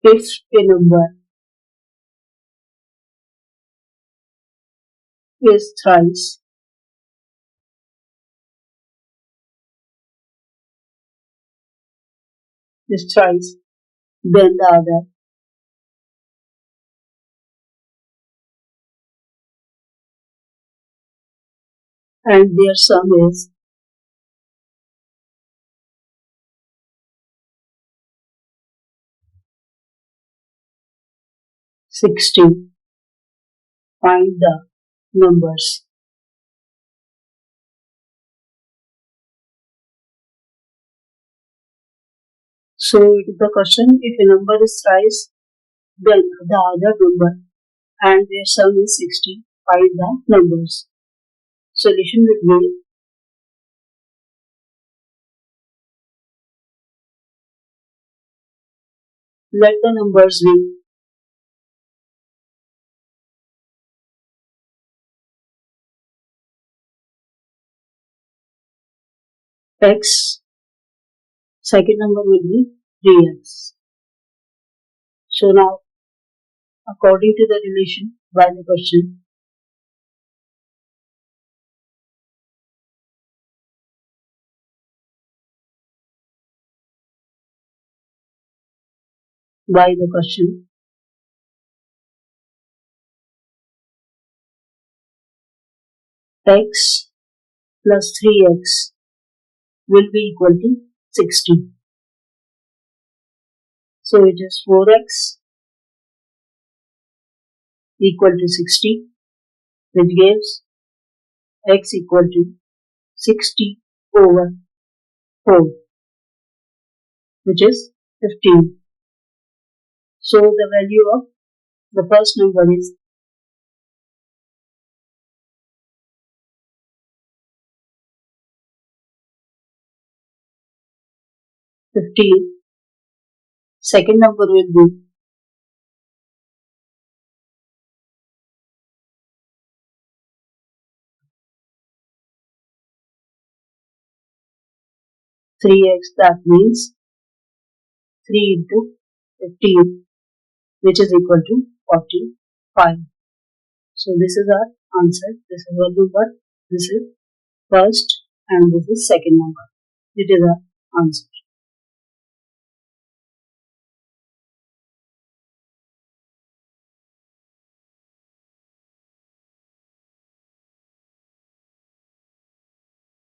If a number is thrice then the other, and their sum is 60. Find the numbers. So it is the question, if a number is thrice then the other number and their sum is 60, find the numbers. Solution will be let the numbers be x, second number will be 3x. So now according to the relation by the question, x plus 3x will be equal to 60. So it is 4x equal to 60, which gives x equal to 60 over 4, which is 15. So the value of the first number is 15. Second number will be 3x, that means 3 into 15, which is equal to 45. So this is our answer. This is our number. This is first and this is second number. It is our answer.